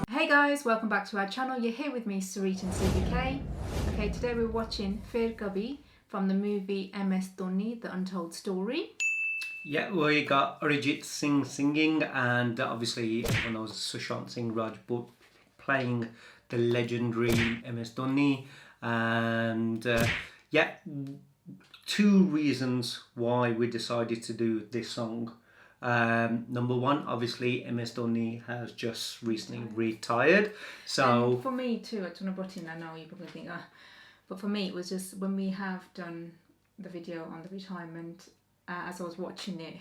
Hey guys, welcome back to our channel. You're here with me, Sushant Singh Rajput. Okay, today we're watching PHIR KABHI from the movie MS Dhoni, The Untold Story. Yeah, we got Arijit Singh singing, and obviously one of Sushant Singh Rajput playing the legendary MS Dhoni. And yeah, two reasons why we decided to do this song. Number one, obviously MS Dhoni has just recently retired, so and for me too, I don't know about I know you probably think, but for me it was just when we have done the video on the retirement, as I was watching it,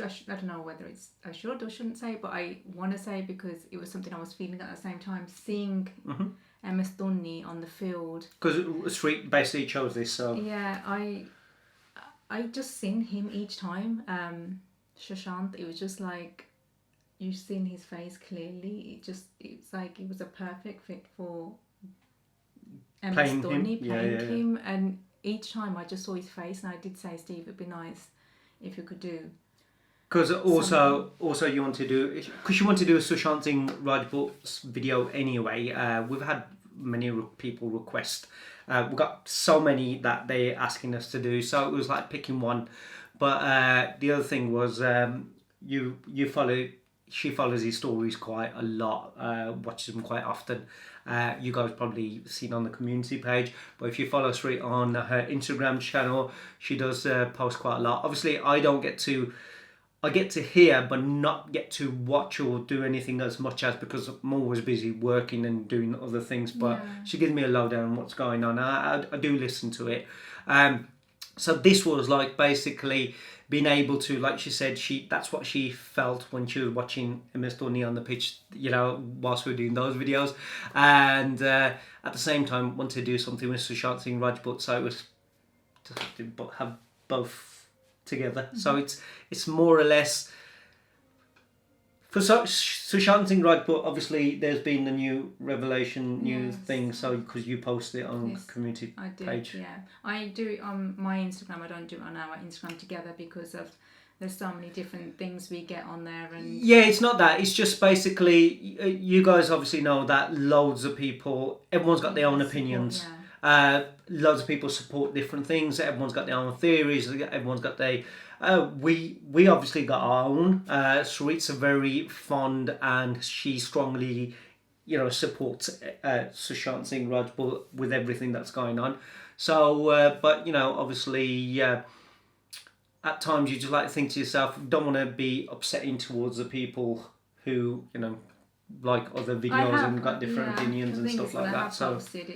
I don't know whether I should or shouldn't say, but I want to say because it was something I was feeling at the same time, seeing MS Dhoni on the field. Because Street basically chose this, so yeah, I just seen him each time. Sushant, it was just like you've seen his face clearly. It's like it was a perfect fit for MS Dhoni playing him. And each time I just saw his face, and I did say, Steve, it'd be nice if you could do. Because also you want to do a Sushant Singh Rajput's video anyway. We've had many people request. We've got so many that they're asking us to do, so it was like picking one. But the other thing was she follows his stories quite a lot, watches them quite often. You guys probably seen on the community page, but if you follow Sri on her Instagram channel, she does post quite a lot. Obviously I get to hear but not get to watch or do anything as much as, because I'm always busy working and doing other things, but she gives me a lowdown on what's going on. I do listen to it. So this was like basically being able to, like she said, that's what she felt when she was watching MS Dhoni on the pitch, whilst we were doing those videos, and at the same time want to do something with Sushant Singh Rajput, so it was just to have both together. So it's more or less for Sushant Singh Rajput. Obviously there's been a new revelation, new thing, so because you posted it on community page. Yeah, I do it on my Instagram. I don't do it on our Instagram together because there's so many different things we get on there. And yeah, it's not that, it's just basically you guys obviously know that loads of people, everyone's got their own opinions. Loads of people support different things. Everyone's got their own theories. Everyone's got their. We obviously got our own. Sarit's very fond, and she strongly, supports Sushant Singh Rajput with everything that's going on. So, but obviously, at times you just like to think to yourself, don't want to be upsetting towards the people who like other videos and got different opinions and stuff like that. So posted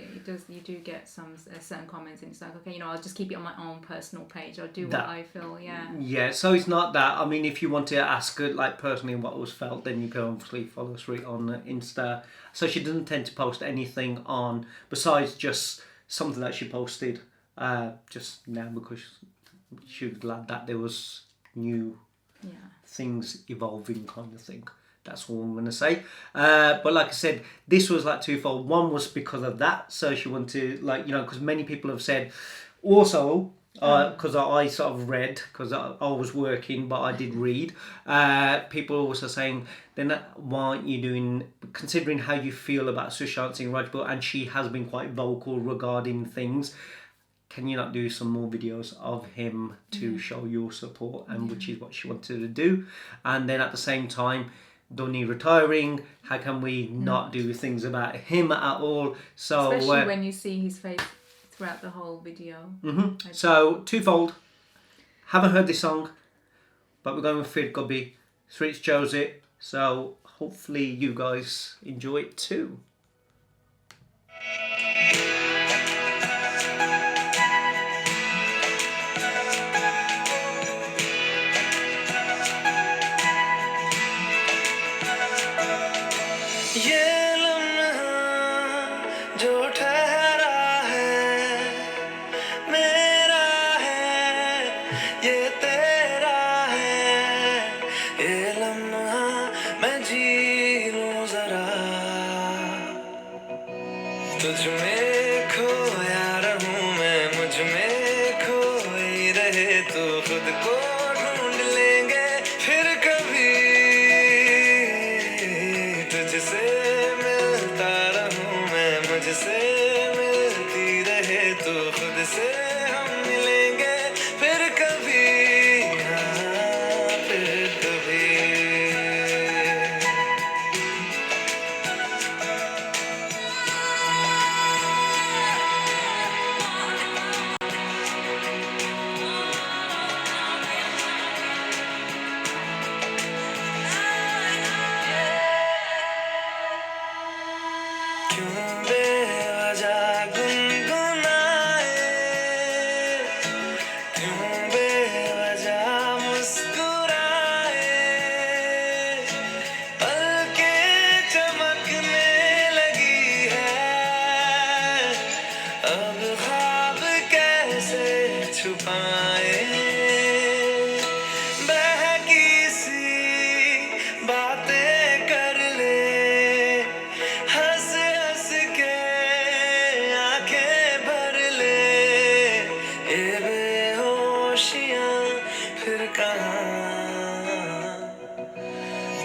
you do get some certain comments, and it's like, okay, I'll just keep it on my own personal page. I'll do what I feel. Yeah, so it's not that. I mean, if you want to ask her like personally what was felt, then you can obviously follow Sri on Insta. So she doesn't tend to post anything on besides just something that she posted just now, because she was glad that there was new things evolving, kind of thing. That's all I'm going to say. But like I said, this was like twofold. One was because of that. So she wanted to, because many people have said also, because I sort of read, because I was working, but I did read. People also saying, then why aren't you doing, considering how you feel about Sushant Singh Rajput, and she has been quite vocal regarding things, can you not do some more videos of him to show your support? And which is what she wanted to do. And then at the same time, Dhoni retiring, how can we not do things about him at all? So especially when you see his face throughout the whole video. So twofold. Haven't heard this song, but we're going with PHIR KABHI. Sweets chose it, so hopefully you guys enjoy it too. तुझ में खोया रहूं मैं, मुझ में खोई रहे तू, खुद को ढूंढ लेंगे फिर कभी।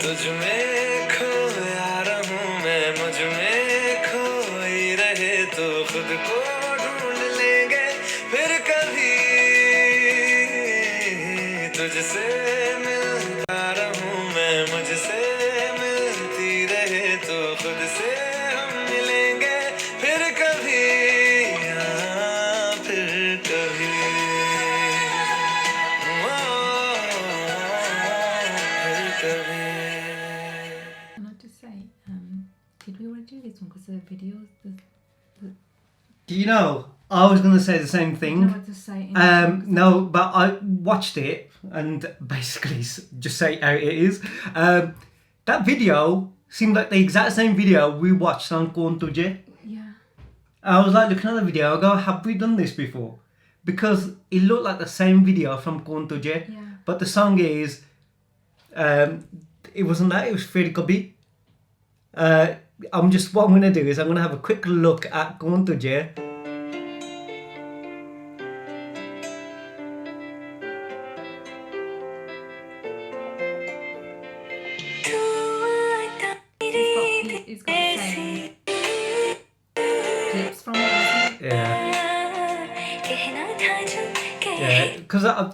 तुझ में खोया रहूं मैं, मुझ में खोई रहे तो खुद को ढूंढ लेंगे फिर कभी। तुझसे मिलता रहूं मैं, मुझसे मिलती रहे तो खुद से हम मिलेंगे फिर कभी, हाँ फिर कभी। फिर कभी। Not to say, did we already do this one? Because the videos, Do you know? I was going to say the same I thing. don't know what to say. No, but I watched it and basically just say how it is. That video seemed like the exact same video we watched on Kaun Tujhe. Yeah. I was like looking at the video, I go, have we done this before? Because it looked like the same video from Kaun Tujhe, Yeah. but the song is, it wasn't that, it was PHIR KABHI. What I'm going to do is I'm going to have a quick look at Kaun Tujhe. It's got the same clips from it, hasn't it? Yeah, because I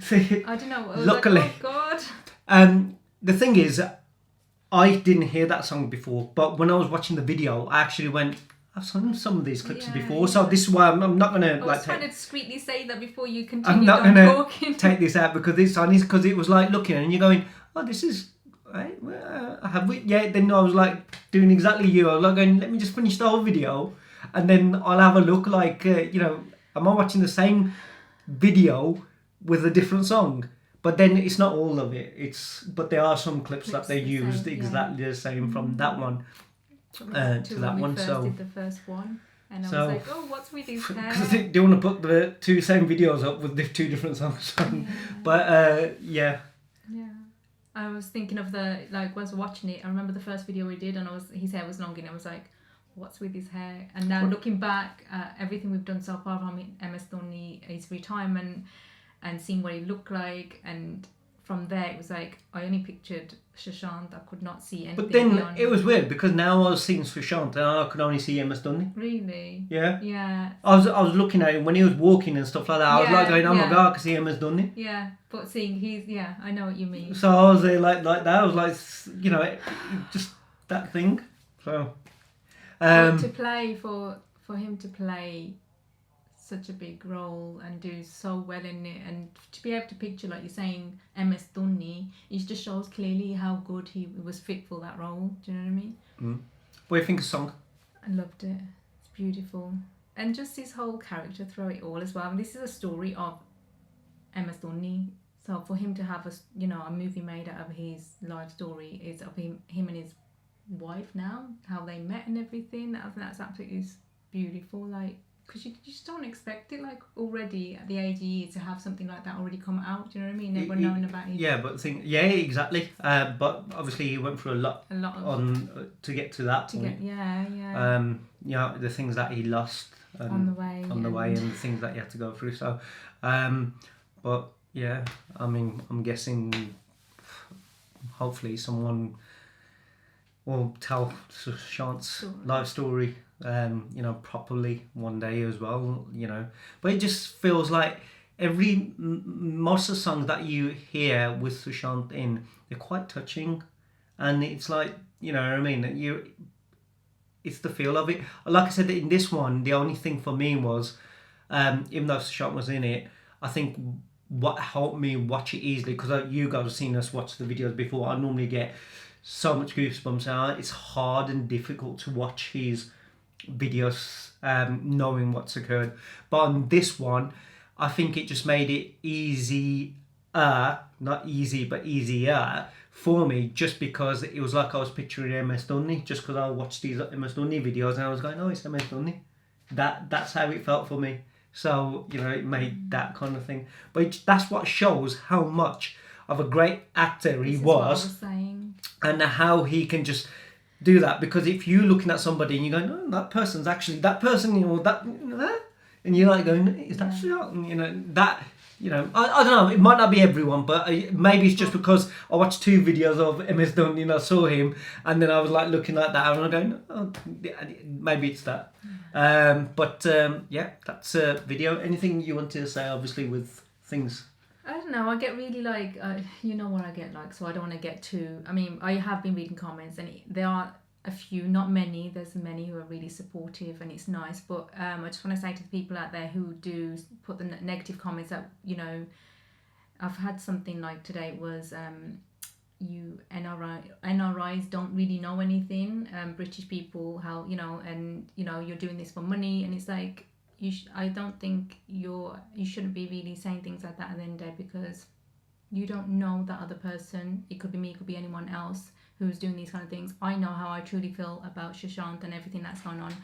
see, I don't know. I was luckily, like, oh God. the thing is, I didn't hear that song before, but when I was watching the video, I actually went, I've seen some of these clips Yeah, before, so this is why I'm not gonna I was like trying take, to discreetly say that before you I'm continued not on gonna talking. take this out because this song is, because it was like looking and you're going, oh, this is right. Have we? Yeah. Then I was like doing exactly you. I was like going, let me just finish the whole video, and then I'll have a look. Like am I watching the same video with a different song? But then it's not all of it. But there are some clips that they the used same, yeah. exactly the same from that one to when that we one. first So did the first one, and I so- was like, oh, what's with his because hair? they do want to put the two same videos up with the two different songs. But yeah. Yeah. I was thinking of was watching it. I remember the first video we did, and his hair was long, and I was like, what's with his hair? And now looking back at everything we've done so far from MS Dhoni, his retirement, and seeing what he looked like, and from there it was like I only pictured Sushant. I could not see anything But then beyond. it was weird because now I was seeing Sushant and I could only see MS Dhoni. Really. Yeah. Yeah. I was looking at him when he was walking and stuff like that. I was like going, oh my Yeah. god, I can see MS Dhoni. Yeah. But seeing I know what you mean. So I was there like that. I was like, just that thing. So. But to play for him to play such a big role and do so well in it, and to be able to picture, like you're saying, MS Dhoni, it just shows clearly how good he was fit for that role. Do you know what I mean? What do you think of the song? I loved it. It's beautiful, and just his whole character through it all as well. And this is a story of MS Dhoni, so for him to have a movie made out of his life story, is of him and his wife now, how they met and everything. I think that's absolutely beautiful. Like, because you just don't expect it, like, already at the age he is to have something like that already come out. Do you know what I mean? Never known about him. Yeah, but exactly. But obviously he went through a lot of to get to that to point. get The things that he lost on the way and the things that he had to go through. So, but yeah, I mean, I'm guessing hopefully someone will tell Sushant's life story, properly one day as well, But it just feels like most of the songs that you hear with Sushant in, they're quite touching, and it's like, you know what I mean, it's the feel of it. Like I said, in this one, the only thing for me was, even though Sushant was in it, I think what helped me watch it easily, because you guys have seen us watch the videos before, I normally get so much goosebumps, and it's hard and difficult to watch his videos knowing what's occurred. But on this one, I think it just made it not easy, but easier for me, just because it was like I was picturing MS Dhoni, just because I watched these MS Dhoni videos and I was going, oh, it's MS Dhoni. That's how it felt for me. So, it made that kind of thing. But that's what shows how much of a great actor he was, and how he can just do that. Because if you're looking at somebody and you're going, oh, that person's actually that person, that, and you're like going, is that shot? And that you know, I don't know, it might not be everyone, but maybe it's just because I watched 2 videos of MS Dhoni and I saw him, and then I was like looking at that and I'm going, oh, maybe it's that. Yeah, that's a video. Anything you want to say, obviously, with things? I don't know, I get really like, you know what I get like, so I don't want to get too, I mean, I have been reading comments and there are a few, not many, there's many who are really supportive and it's nice, but I just want to say to the people out there who do put the negative comments that, you know, I've had something like today was you NRIs don't really know anything, British people, how, you know, and, you know, you're doing this for money, and it's like, I don't think you shouldn't be really saying things like that at the end of the day, because you don't know that other person. It could be me, it could be anyone else who's doing these kind of things. I know how I truly feel about Sushant and everything that's going on.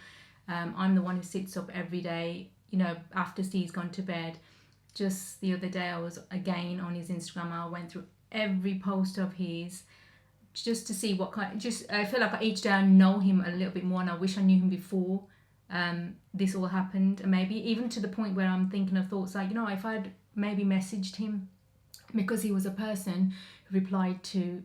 I'm the one who sits up every day, you know, after Steve's gone to bed. Just the other day I was again on his Instagram. I went through every post of his just to see what kind, I feel like each day I know him a little bit more, and I wish I knew him before this all happened. And maybe even to the point where I'm thinking of thoughts like, you know, if I'd maybe messaged him, because he was a person who replied to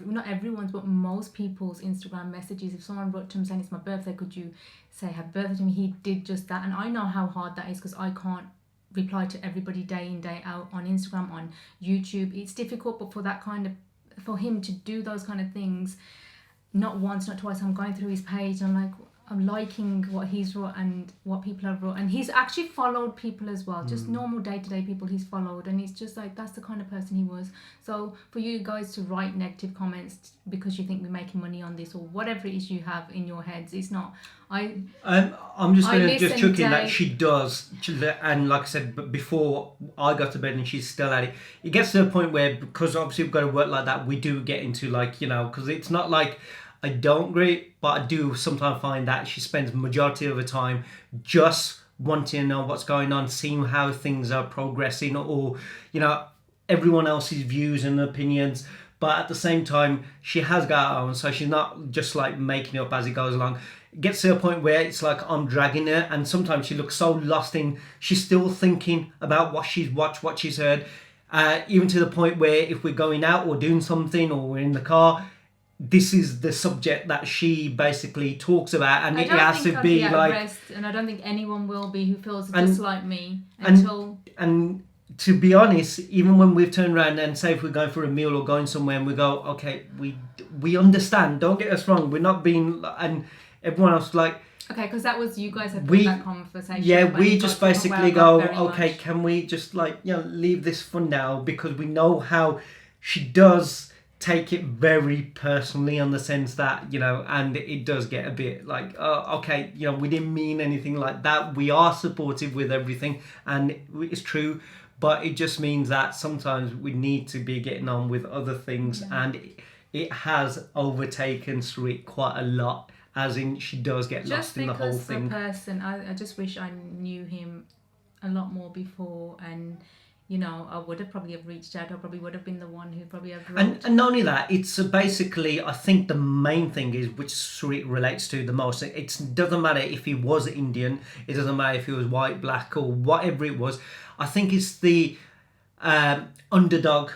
not everyone's, but most people's Instagram messages. If someone wrote to him saying it's my birthday, could you say happy birthday to me? He did just that. And I know how hard that is, because I can't reply to everybody day in, day out on Instagram, on YouTube. It's difficult, but for him to do those kind of things, not once, not twice, I'm going through his page and I'm liking what he's wrote and what people have wrote, and he's actually followed people as well, just normal day-to-day people he's followed, and it's just like, that's the kind of person he was. So for you guys to write negative comments because you think we're making money on this or whatever it is you have in your heads, it's not. I'm just going to just chuck in that she does, and like I said before, I got to bed and she's still at it. It gets to a point where, because obviously we've got to work like that, we do get into like, you know, because it's not like I don't agree, but I do sometimes find that she spends majority of her time just wanting to know what's going on, seeing how things are progressing, or, you know, everyone else's views and opinions. But at the same time, she has got her own, so she's not just like making it up as it goes along. It gets to a point where it's like I'm dragging her, and sometimes she looks so lost in, she's still thinking about what she's watched, what she's heard, even to the point where if we're going out or doing something or we're in the car, this is the subject that she basically talks about, and it has to be like rest, and I don't think anyone will be who feels just like me until. And to be honest, even when we've turned around and say if we're going for a meal or going somewhere and we go, okay, we understand. Don't get us wrong. We're not being, and everyone else like. Okay, because that was, you guys had that conversation. Yeah, we just basically go, okay, can we just like, you know, leave this for now, because we know how she does take it very personally, on the sense that, you know, and it does get a bit like, okay, you know, we didn't mean anything like that. We are supportive with everything, and it's true, but it just means that sometimes we need to be getting on with other things, and it has overtaken Srit quite a lot, as in she does get lost in the whole thing. Just because the person, I just wish I knew him a lot more before, and you know, I would have probably reached out. I probably would have been the one who probably have wrote. And not only that, it's basically, I think the main thing is, which Srit relates to the most, it doesn't matter if he was Indian, it doesn't matter if he was white, black, or whatever it was. I think it's the underdog,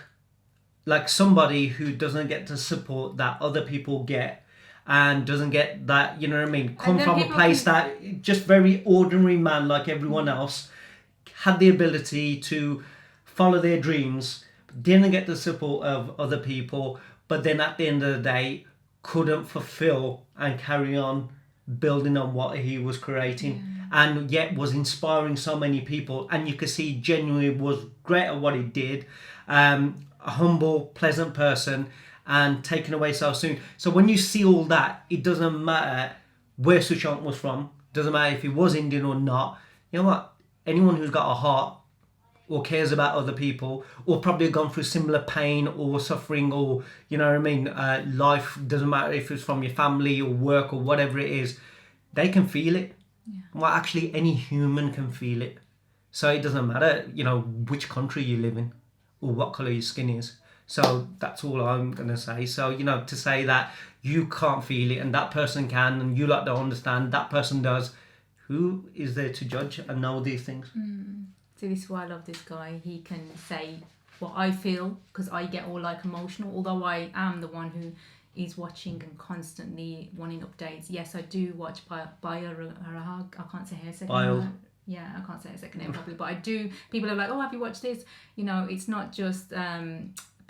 like somebody who doesn't get the support that other people get, and doesn't get that, you know what I mean, come from a place that just very ordinary man like everyone else, had the ability to follow their dreams, didn't get the support of other people, but then at the end of the day couldn't fulfill and carry on building on what he was creating, and yet was inspiring so many people. And you could see genuinely was great at what he did, a humble, pleasant person, and taken away so soon. So when you see all that, it doesn't matter where Sushant was from, doesn't matter if he was Indian or not. You know what? Anyone who's got a heart or cares about other people, or probably gone through similar pain or suffering, or, you know what I mean, life, doesn't matter if it's from your family or work or whatever it is, they can feel it. Well, actually any human can feel it. So it doesn't matter, you know, which country you live in or what colour your skin is. So that's all I'm going to say. So, you know, to say that you can't feel it and that person can, and you don't understand, that person does, who is there to judge and know these things? See, this is why I love this guy. He can say what I feel because I get all like emotional. Although I am the one who is watching and constantly wanting updates. Yes, I do watch biographical. I can't say her second name. Yeah, I can't say her second name properly, but I do. People are like, oh, have you watched this? You know, it's not just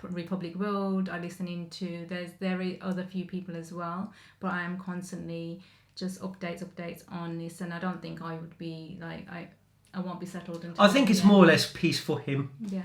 Republic Road. I listen into. There are other few people as well, but I am constantly just updates on this, and I don't think I would be like I won't be settled until. I think it's more or less peace for him. Yeah.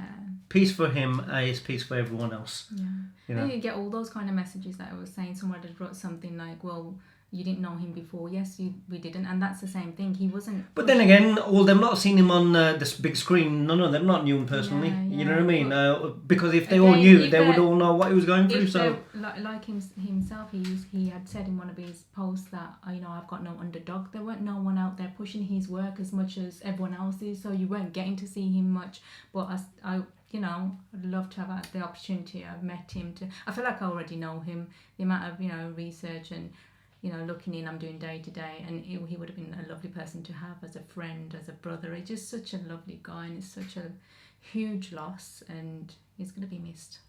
Peace for him is peace for everyone else. Yeah. You know? And you get all those kind of messages that I was saying. Someone had wrote something like, well, you didn't know him before. Yes, we didn't. And that's the same thing. He wasn't... But then again, all them not seen him on this big screen. None of them not knew him personally. Yeah, you know what I mean? But because if they all knew, they would all know what he was going through. So, like himself, he had said in one of his posts that, you know, I've got no underdog. There weren't no one out there pushing his work as much as everyone else is. So you weren't getting to see him much. But I you know, I'd love to have had the opportunity. I've met him. I feel like I already know him. The amount of, you know, research and, you know, looking in, I'm doing day to day, and he would have been a lovely person to have as a friend, as a brother. He's just such a lovely guy, and it's such a huge loss, and he's going to be missed.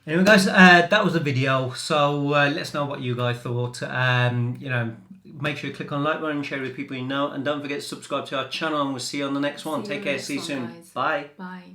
Anyway, guys, that was the video. So let us know what you guys thought. You know, make sure you click on the like button and share with people you know, and don't forget to subscribe to our channel, and we'll see you on the next one. Take care. See you soon. Guys. Bye. Bye.